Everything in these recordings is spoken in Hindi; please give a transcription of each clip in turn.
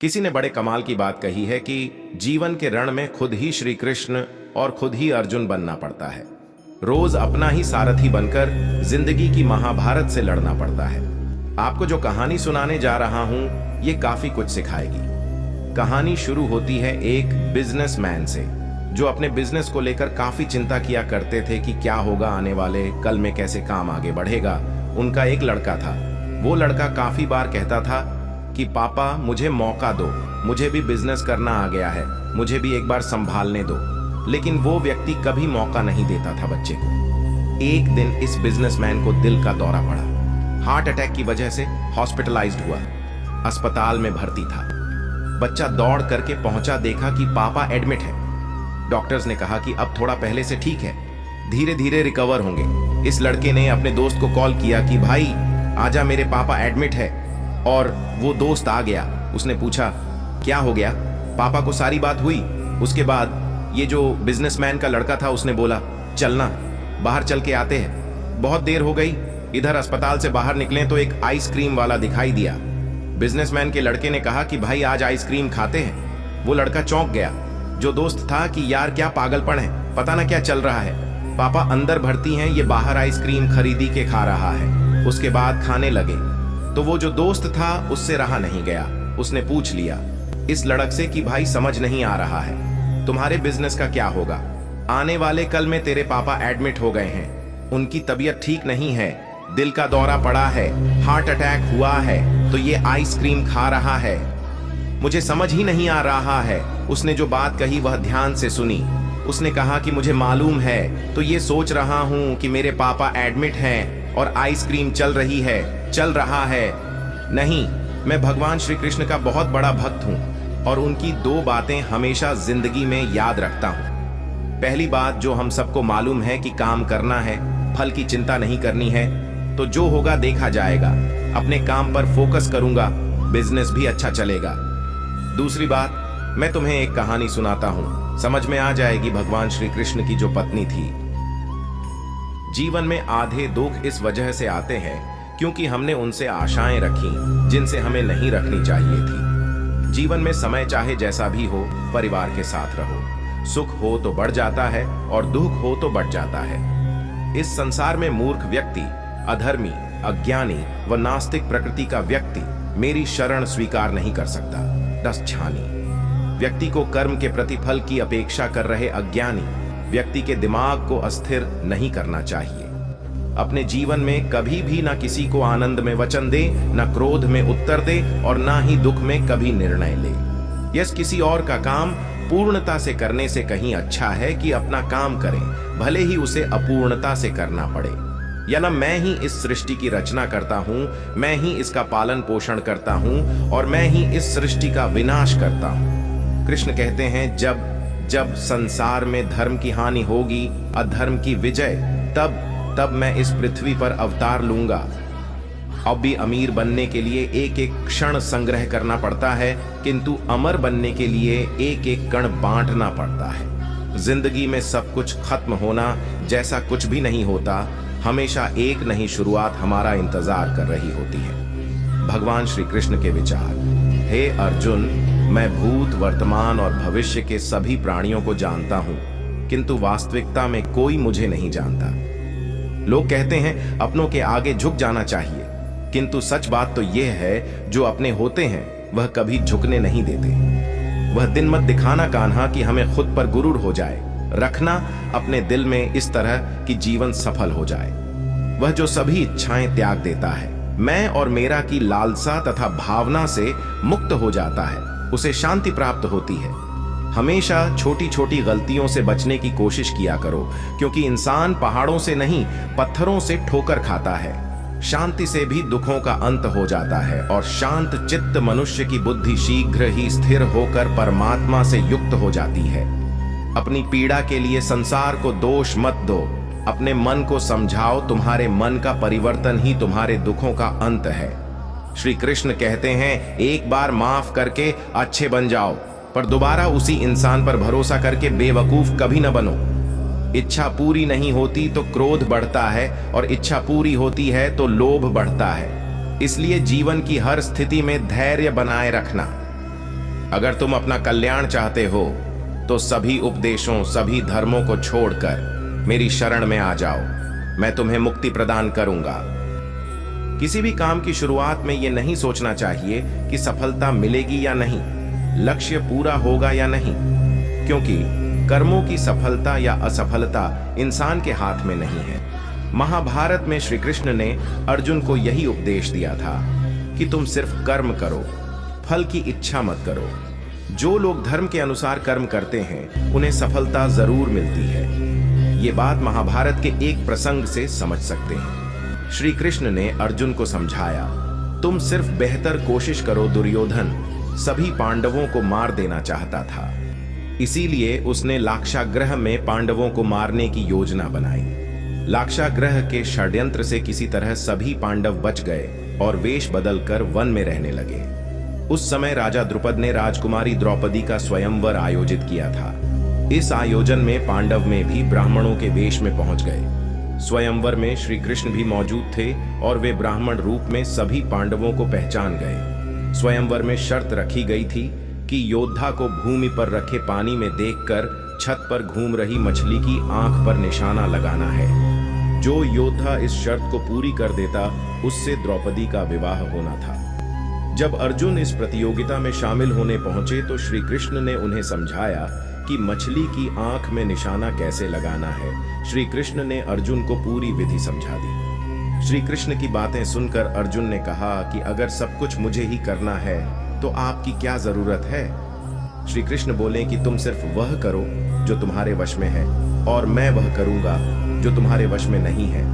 किसी ने बड़े कमाल की बात कही है कि जीवन के रण में खुद ही श्री कृष्ण और खुद ही अर्जुन बनना पड़ता है। रोज अपना ही सारथी बनकर जिंदगी की महाभारत से लड़ना पड़ता है। आपको जो कहानी सुनाने जा रहा हूं ये काफी कुछ सिखाएगी। कहानी शुरू होती है एक बिजनेसमैन से जो अपने बिजनेस को लेकर काफी चिंता किया करते थे कि क्या होगा आने वाले कल में, कैसे काम आगे बढ़ेगा। उनका एक लड़का था। वो लड़का काफी बार कहता था कि पापा मुझे मौका दो, मुझे भी बिजनेस करना आ गया है, मुझे भी एक बार संभालने दो। लेकिन वो व्यक्ति कभी मौका नहीं देता था बच्चे को। एक दिन इस बिजनेसमैन को दिल का दौरा पड़ा। हार्ट अटैक की वजह से हॉस्पिटलाइज्ड हुआ, अस्पताल में भर्ती था। बच्चा दौड़ करके पहुंचा, देखा कि पापा एडमिट है। डॉक्टर्स ने कहा कि अब थोड़ा पहले से ठीक है, धीरे धीरे रिकवर होंगे। इस लड़के ने अपने दोस्त को कॉल किया कि भाई आजा, मेरे पापा एडमिट है। और वो दोस्त आ गया। उसने पूछा क्या हो गया, पापा को सारी बात हुई। उसके बाद ये जो बिजनेसमैन का लड़का था उसने बोला चलना, बाहर चल के आते हैं। बहुत देर हो गई। इधर अस्पताल से बाहर निकले तो एक आइसक्रीम वाला दिखाई दिया। बिजनेसमैन के लड़के ने कहा कि भाई आज आइसक्रीम खाते हैं। वो लड़का चौंक गया। जो दोस्त था कि यार क्या पागलपन है, पता ना क्या चल रहा है, पापा अंदर भर्ती हैं, ये बाहर आइसक्रीम खरीदी के खा रहा है। उसके बाद खाने लगे तो वो जो दोस्त था उससे रहा नहीं गया। उसने पूछ लिया इस लड़क से कि भाई समझ नहीं आ रहा है, तुम्हारे बिजनेस का क्या होगा? आने वाले कल में तेरे पापा एडमिट हो गए हैं, उनकी तबीयत ठीक नहीं है, दिल का दौरा पड़ा है, हार्ट अटैक हुआ है, तो ये आइसक्रीम खा रहा है। मुझे समझ ही नहीं आ रहा है। उसने जो बात कही वह ध्यान से सुनी। उसने कहा कि मुझे मालूम है, तो ये सोच रहा हूं कि मेरे पापा एडमिट हैं और आइसक्रीम चल रहा है। नहीं, मैं भगवान श्री कृष्ण का बहुत बड़ा भक्त हूं और उनकी दो बातें हमेशा जिंदगी में याद रखता हूं। पहली बात जो हम सबको मालूम है कि काम करना है, फल की चिंता नहीं करनी है, तो जो होगा देखा जाएगा। अपने काम पर फोकस करूंगा, बिजनेस भी अच्छा चलेगा। दूसरी बात, मैं तुम्हें एक कहानी सुनाता हूं, समझ में आ जाएगी। भगवान श्री कृष्ण की जो पत्नी थी। जीवन में आधे दुख इस वजह से आते हैं क्योंकि हमने उनसे आशाएं रखी जिनसे हमें नहीं रखनी चाहिए थी। जीवन में समय चाहे जैसा भी हो, परिवार के साथ रहो। सुख हो तो बढ़ जाता है और दुख हो तो बढ़ जाता है। इस संसार में मूर्ख व्यक्ति, अधर्मी, अज्ञानी व नास्तिक प्रकृति का व्यक्ति मेरी शरण स्वीकार नहीं कर सकता। दशछानी व्यक्ति को कर्म के प्रतिफल की अपेक्षा कर रहे अज्ञानी व्यक्ति के दिमाग को अस्थिर नहीं करना चाहिए। अपने जीवन में कभी भी ना किसी को आनंद में वचन दे, ना क्रोध में उत्तर दे और ना ही दुख में कभी निर्णय ले। यस, किसी और का काम पूर्णता से करने से कहीं अच्छा है कि अपना काम करें, भले ही उसे अपूर्णता से करना पड़े। या ना मैं ही इस सृष्टि की रचना करता हूं, मैं ही इसका पालन पोषण करता हूं और मैं ही इस सृष्टि का विनाश करता हूं। कृष्ण कहते हैं जब जब संसार में धर्म की हानि होगी, अधर्म की विजय, तब मैं इस पृथ्वी पर अवतार लूंगा। अब भी अमीर बनने के लिए एक एक क्षण संग्रह करना पड़ता है, किंतु अमर बनने के लिए एक एक कण बांटना पड़ता है। जिंदगी में सब कुछ खत्म होना जैसा कुछ भी नहीं होता, हमेशा एक नई शुरुआत हमारा इंतजार कर रही होती है। भगवान श्री कृष्ण के विचार। हे अर्जुन, मैं भूत, वर्तमान और भविष्य के सभी प्राणियों को जानता हूं, किंतु वास्तविकता में कोई मुझे नहीं जानता। लोग कहते हैं अपनों के आगे झुक जाना चाहिए, किंतु सच बात तो यह है जो अपने होते हैं वह कभी झुकने नहीं देते। वह दिन मत दिखाना कान्हा कि हमें खुद पर गुरूर हो जाए, रखना अपने दिल में इस तरह कि जीवन सफल हो जाए। वह जो सभी इच्छाएं त्याग देता है, मैं और मेरा की लालसा तथा भावना से मुक्त हो जाता है, उसे शांति प्राप्त होती है। हमेशा छोटी छोटी गलतियों से बचने की कोशिश किया करो, क्योंकि इंसान पहाड़ों से नहीं पत्थरों से ठोकर खाता है। शांति से भी दुखों का अंत हो जाता है और शांत चित्त मनुष्य की बुद्धि शीघ्र ही स्थिर होकर परमात्मा से युक्त हो जाती है। अपनी पीड़ा के लिए संसार को दोष मत दो, अपने मन को समझाओ, तुम्हारे मन का परिवर्तन ही तुम्हारे दुखों का अंत है। श्री कृष्ण कहते हैं एक बार माफ करके अच्छे बन जाओ, पर दोबारा उसी इंसान पर भरोसा करके बेवकूफ कभी न बनो। इच्छा पूरी नहीं होती तो क्रोध बढ़ता है और इच्छा पूरी होती है तो लोभ बढ़ता है। इसलिए जीवन की हर स्थिति में धैर्य बनाए रखना। अगर तुम अपना कल्याण चाहते हो तो सभी उपदेशों, सभी धर्मों को छोड़कर मेरी शरण में आ जाओ। मैं तुम्हें मुक्ति प्रदान करूंगा। किसी भी काम की शुरुआत में यह नहीं सोचना चाहिए कि सफलता मिलेगी या नहीं, लक्ष्य पूरा होगा या नहीं, क्योंकि कर्मों की सफलता या असफलता इंसान के हाथ में नहीं है। महाभारत में श्री कृष्ण ने अर्जुन को यही उपदेश दिया था कि तुम सिर्फ कर्म करो, फल की इच्छा मत करो। जो लोग धर्म के अनुसार कर्म करते हैं उन्हें सफलता जरूर मिलती है। ये बात महाभारत के एक प्रसंग से समझ सकते हैं। श्री कृष्ण ने अर्जुन को समझाया, तुम सिर्फ बेहतर कोशिश करो। दुर्योधन सभी पांडवों को मार देना चाहता था, इसीलिए उसने लाक्षागृह में पांडवों को मारने की योजना बनाई। लाक्षागृह के षड्यंत्र से किसी तरह सभी पांडव बच गए और वेश बदलकर वन में रहने लगे। उस समय राजा द्रुपद ने राजकुमारी द्रौपदी का स्वयंवर आयोजित किया था। इस आयोजन में पांडव में भी ब्राह्मणों के वेश में पहुंच गए। स्वयंवर में श्री कृष्ण भी मौजूद थे और वे ब्राह्मण रूप में सभी पांडवों को पहचान गए। स्वयंवर में शर्त रखी गई थी कि योद्धा को भूमि पर रखे पानी में देखकर छत पर घूम रही मछली की आंख पर निशाना लगाना है। जो योद्धा इस शर्त को पूरी कर देता उससे द्रौपदी का विवाह होना था। जब अर्जुन इस प्रतियोगिता में शामिल होने पहुंचे तो श्री कृष्ण ने उन्हें समझाया कि मछली की आंख में निशाना कैसे लगाना है। श्री कृष्ण ने अर्जुन को पूरी विधि समझा दी। श्री कृष्ण की बातें सुनकर अर्जुन ने कहा कि अगर सब कुछ मुझे ही करना है तो आपकी क्या जरूरत है। श्री कृष्ण बोले कि तुम सिर्फ वह करो जो तुम्हारे वश में है और मैं वह करूंगा जो तुम्हारे वश में नहीं है।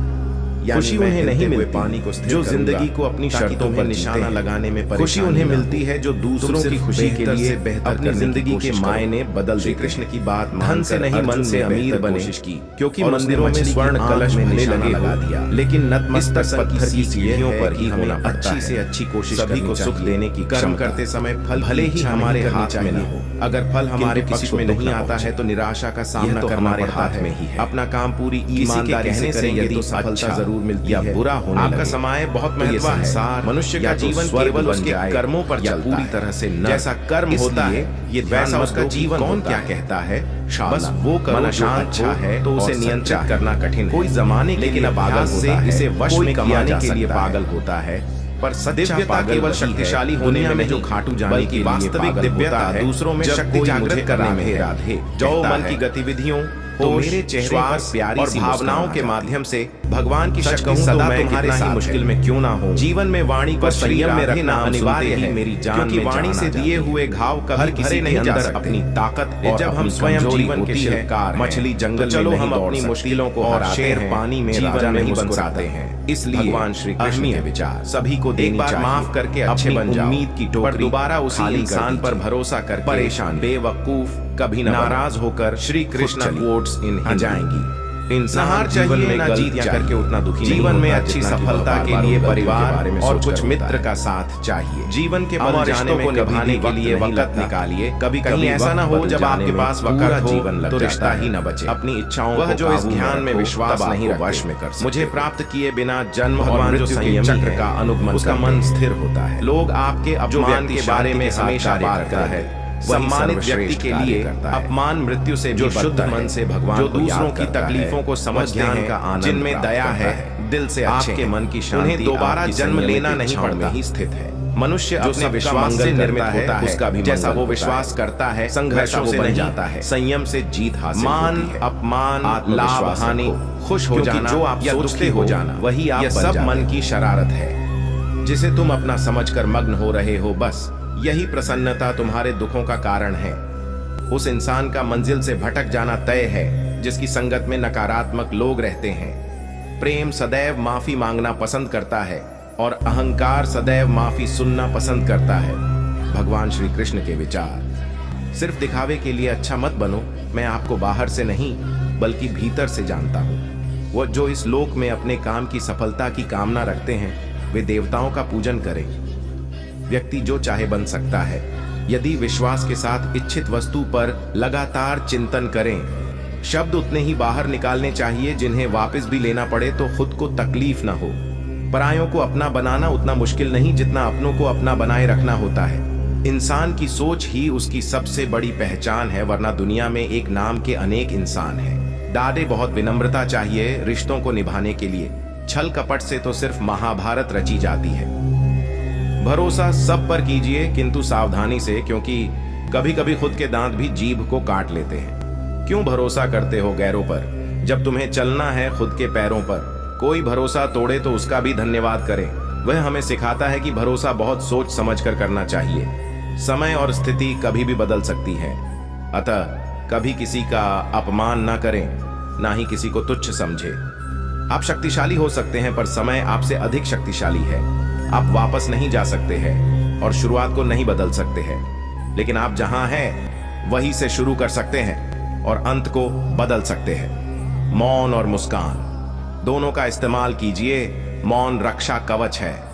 खुशी उन्हें नहीं मिलती पानी को जो जिंदगी को अपनी शर्तों पर निशाना लगाने में परेशान। खुशी उन्हें मिलती है जो दूसरों की खुशी के लिए अपनी जिंदगी के मायने बदल दे। कृष्ण की बात धन से नहीं मन से अमीर बने की, क्योंकि मंदिरों में स्वर्ण कलश में निशाना लगा दिया, लेकिन नतमस्तक पत्थर की सीढ़ियों पर ही हमें अच्छी से अच्छी कोशिश सभी को सुख देने की। कर्म करते समय फल भले ही हमारे हाथ में न हो, अगर फल हमारे पक्ष में नहीं आता है तो निराशा का सामना करना हमारे हाथ में ही है। अपना काम पूरी ईमानदारी से करेंगे तो सफलता जरूर मिलती है। बुरा होने आपका समय बहुत महत्वपूर्ण है। मनुष्य का जीवन केवल उसके कर्मों पर चलता पूरी तरह से न जैसा कर्म होता है ये वैसा उसका जीवन। कौन क्या कहता है, बस वो करो शांत अच्छा है तो उसे नियंत्रित करना कठिन। कोई जमाने लेकिन पागल से इसे वश में कियाने के लिए पागल होता है, पर दिव्यता केवल शक्तिशाली होने में जो खाटू जाने की वास्तविक दिव्यता है दूसरों में शक्ति जागृत करने में। राधे जो मन की गतिविधियों तो मेरे चेहरे पर प्यारी और भावनाओं के माध्यम से भगवान की शक्ति सदा तुम्हारे साथ मुश्किल में क्यों ना हो। जीवन में वाणी पर संयम में रखना अनिवार्य है मेरी जान, क्योंकि वाणी से दिए हुए घाव कभी किसी नहीं जा सकते। अपनी ताकत और जब हम स्वयं जीवन के शिल्पकार मछली जंगल चलो हम अपनी मुश्किलों को और शेर पानी में राजा नहीं बन सकते हैं। इसलिए भगवान श्री कृष्ण के विचार सभी को एक बार माफ करके अच्छे बन जाओ। उम्मीद की टोकरी दोबारा उसी इंसान पर भरोसा कर परेशान बेवकूफ कभी नाराज होकर श्री कृष्ण वोट्स इन जाएंगी। इंसान चाहिए ना जीत करके उतना दुखी जीवन में अच्छी सफलता के लिए परिवार और कुछ मित्र का साथ चाहिए। जीवन के बल जाने को निभाने के लिए वक्त निकालिए। कभी कहीं ऐसा ना हो जब आपके पास वक्त हो जीवन तो रिश्ता ही न बचे। अपनी इच्छाओं वह जो इस ध्यान में विश्वास नहीं वश में कर मुझे प्राप्त किए बिना जन्म भगवान जो संयम चक्र का अनुगमन उसका मन स्थिर होता है। लोग आपके अपमान के बारे में हमेशा बात करता है। सम्मानित व्यक्ति के लिए अपमान मृत्यु से जो शुद्ध मन से भगवान जो दूसरों की तकलीफों को समझते हैं, जिनमें दया है, दिल से आपके मन की शांति, उन्हें दोबारा जन्म लेना नहीं पड़ता ही स्थित है। मनुष्य अपने विश्वास से निर्मित होता है, उसका भी जैसा वो विश्वास करता है संघर्षों से नहीं जाता है, संयम से जीत हासिल मान अपमान लाभ हानि खुश हो जाना जो आप सोचते हो जाना वही आप सब मन की शरारत है जिसे तुम अपना समझकर मग्न हो रहे हो। बस यही प्रसन्नता तुम्हारे दुखों का कारण है। उस इंसान का मंजिल से भटक जाना तय है जिसकी संगत में नकारात्मक लोग रहते हैं। प्रेम सदैव माफी मांगना पसंद करता है और अहंकार सदैव माफी सुनना पसंद करता है। भगवान श्री कृष्ण के विचार सिर्फ दिखावे के लिए अच्छा मत बनो। मैं आपको बाहर से नहीं बल्कि भीतर से जानता हूँ। वो जो इस लोक में अपने काम की सफलता की कामना रखते हैं वे देवताओं का पूजन करें। व्यक्ति जो चाहे बन सकता है यदि विश्वास के साथ इच्छित वस्तु पर लगातार चिंतन करें। शब्द उतने ही बाहर निकालने चाहिए जिन्हें वापस भी लेना पड़े तो खुद को तकलीफ ना हो। परायों को अपना बनाना उतना मुश्किल नहीं जितना अपनों को अपना बनाए रखना होता है। इंसान की सोच ही उसकी सबसे बड़ी पहचान है, वरना दुनिया में एक नाम के अनेक इंसान हैं। दादे बहुत विनम्रता चाहिए रिश्तों को निभाने के लिए। छल कपट से तो सिर्फ महाभारत रची जाती है। भरोसा सब पर कीजिए, किंतु सावधानी से, क्योंकि कभी कभी खुद के दांत भी जीभ को काट लेते हैं। क्यों भरोसा करते हो गैरों पर, जब तुम्हें चलना है खुद के पैरों पर। कोई भरोसा तोड़े तो उसका भी धन्यवाद करें। वह हमें सिखाता है कि भरोसा बहुत सोच समझ कर करना चाहिए। समय और स्थिति कभी भी बदल सकती है, अतः कभी किसी का अपमान ना करें, ना ही किसी को तुच्छ समझे। आप शक्तिशाली हो सकते हैं, पर समय आपसे अधिक शक्तिशाली है। आप वापस नहीं जा सकते हैं और शुरुआत को नहीं बदल सकते हैं, लेकिन आप जहां हैं वहीं से शुरू कर सकते हैं और अंत को बदल सकते हैं। मौन और मुस्कान दोनों का इस्तेमाल कीजिए। मौन रक्षा कवच है।